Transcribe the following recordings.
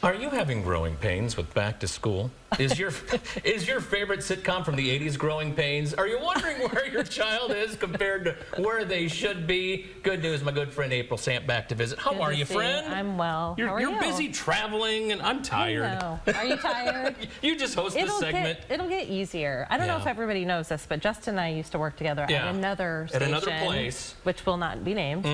Are you having growing pains with back to school? Is your favorite sitcom from the 80s Growing Pains? Are you wondering where your child is compared to where they should be? Good news, my good friend April sent back to visit. How are you, friend? I'm well. How are you? You're busy traveling, and I'm tired. I know. Are you tired? You just host this segment. It'll get easier. I don't know if everybody knows this, but Justin and I used to work together at another station. At another place. Which will not be named.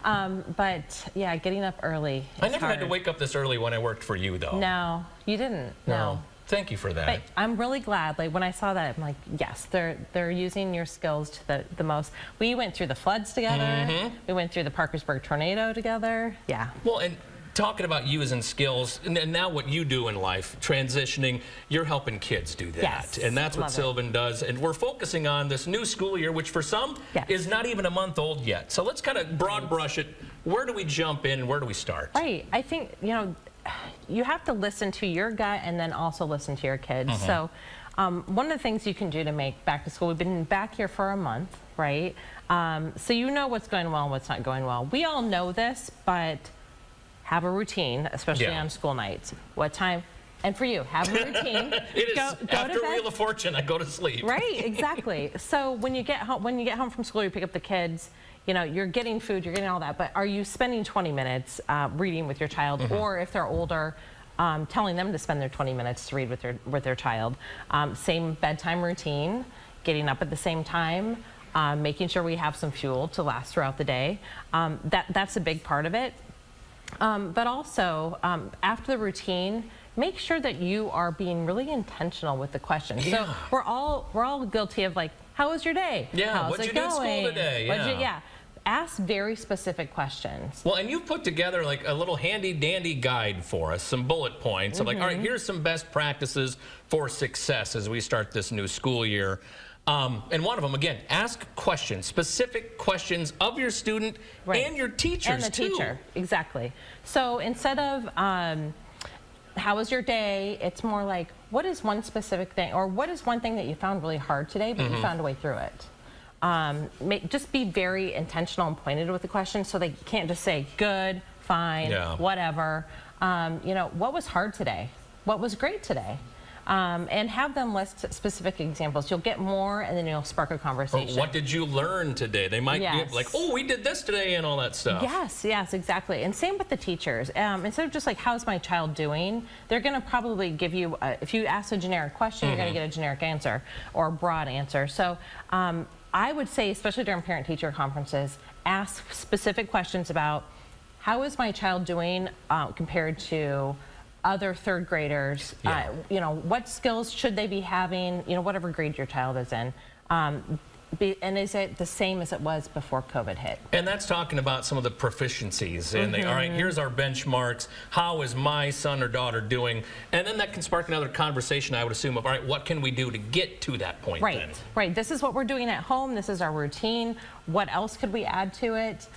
But yeah, getting up early. I never had to wake up this early when I worked for you, though. No, you didn't. No. Thank you for that. But I'm really glad. Like when I saw that, I'm like, yes, they're using your skills to the most. We went through the floods together. We went through the Parkersburg tornado together. Yeah. Well, and talking about using skills, and now what you do in life, transitioning, you're helping kids do that. Yes, and that's what Sylvan does. And we're focusing on this new school year, which for some is not even a month old yet. So let's kind of broad brush it. Where do we jump in and where do we start? Right. I think, you have to listen to your gut and then also listen to your kids. So one of the things you can do to make back to school, we've been back here for a month, right? So you know what's going well and what's not going well. We all know this, but have a routine, especially on school nights. What time? And for you, have a routine. It is after Wheel of Fortune, I go to sleep. Right, exactly. So when you get home from school, you pick up the kids. You're getting food, you're getting all that, but are you spending 20 minutes reading with your child, or if they're older, telling them to spend their 20 minutes to read with their child? Same bedtime routine, getting up at the same time, making sure we have some fuel to last throughout the day. That's a big part of it. But also, after the routine, make sure that you are being really intentional with the questions. So we're all guilty of like, how was your day? Yeah, what'd you do at school today? Yeah. Ask very specific questions. Well, and you've put together like a little handy-dandy guide for us, some bullet points of like, all right, here's some best practices for success as we start this new school year. And one of them, again, ask questions, specific questions of your student and your teachers, and the teacher, exactly. So instead of, how was your day? It's more like, what is one specific thing, or what is one thing that you found really hard today, but you found a way through it? Just be very intentional and pointed with the question, so they can't just say good, fine, whatever. What was hard today? What was great today? And have them list specific examples. You'll get more, and then you'll spark a conversation. What did you learn today? They might be like, oh, we did this today, and all that stuff. Yes, exactly. And same with the teachers. Instead of just like, how's my child doing? They're going to probably give you, if you ask a generic question, you're going to get a generic answer or a broad answer. So I would say, especially during parent-teacher conferences, ask specific questions about how is my child doing compared to other third graders. What skills should they be having, whatever grade your child is in. And is it the same as it was before COVID hit? And that's talking about some of the proficiencies. And all right, here's our benchmarks. How is my son or daughter doing? And then that can spark another conversation, I would assume, of, all right, what can we do to get to that point then? Right. This is what we're doing at home. This is our routine. What else could we add to it?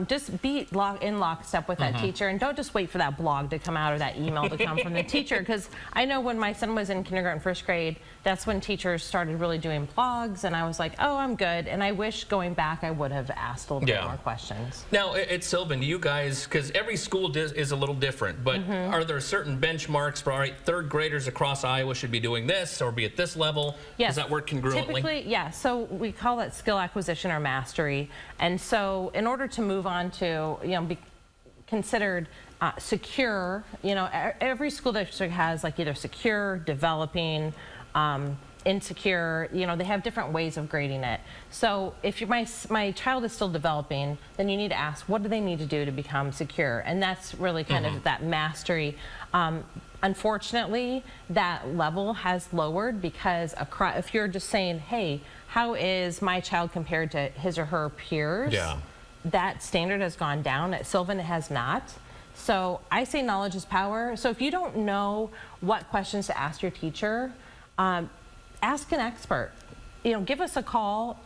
Just be in lockstep with that teacher, and don't just wait for that blog to come out or that email to come from the teacher, because I know when my son was in kindergarten, first grade, that's when teachers started really doing blogs, and I was like, oh, I'm good. And I wish going back I would have asked a little bit more questions. Now, at Sylvan, do you guys, because every school is a little different, but are there certain benchmarks for, all right, third graders across Iowa should be doing this or be at this level? Yes. Does that work congruently? Typically, so we call that skill acquisition or mastery. And so in order to move on to, be considered secure, every school district has like either secure, developing, insecure, they have different ways of grading it. So if my child is still developing, then you need to ask, what do they need to do to become secure? And that's really kind of that mastery. Unfortunately, that level has lowered because if you're just saying, hey, how is my child compared to his or her peers? That standard has gone down. At Sylvan, it has not. So I say knowledge is power. So if you don't know what questions to ask your teacher, ask an expert. Give us a call,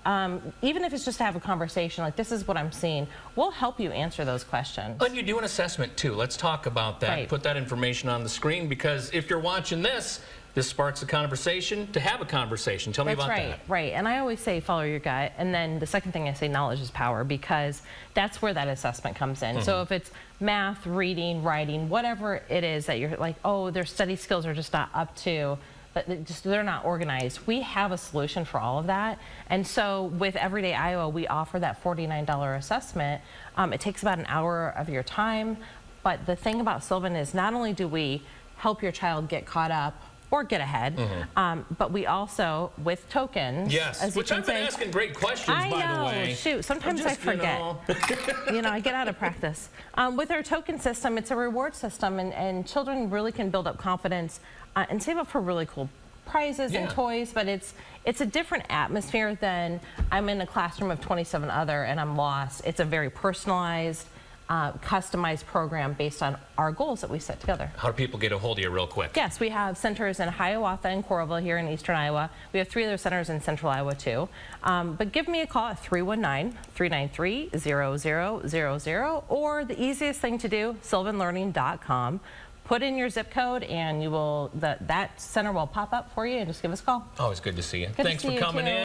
even if it's just to have a conversation, like, this is what I'm seeing. We'll help you answer those questions. And you do an assessment, too. Let's talk about that. Put that information on the screen, because if you're watching this, this sparks a conversation to have a conversation. Tell me about that. Right. And I always say follow your gut. And then the second thing I say, knowledge is power, because that's where that assessment comes in. So if it's math, reading, writing, whatever it is that you're like, oh, their study skills are just not up to, but they're not organized. We have a solution for all of that. And so with Everyday Iowa, we offer that $49 assessment. It takes about an hour of your time. But the thing about Sylvan is not only do we help your child get caught up or get ahead, but we also, with tokens. Yes, as which I've been asking great questions, by the way. Shoot, sometimes I forget. I get out of practice. With our token system, it's a reward system, and children really can build up confidence and save up for really cool prizes and toys, but it's a different atmosphere than I'm in a classroom of 27 other and I'm lost. It's a very personalized, customized program based on our goals that we set together. How do people get a hold of you real quick? Yes, we have centers in Hiawatha and Coralville here in eastern Iowa. We have 3 other centers in central Iowa too. But give me a call at 319-393-0000, or the easiest thing to do, sylvanlearning.com. Put in your zip code and you will that center will pop up for you, and just give us a call. Always good to see you. Good Thanks to see for you coming too. in.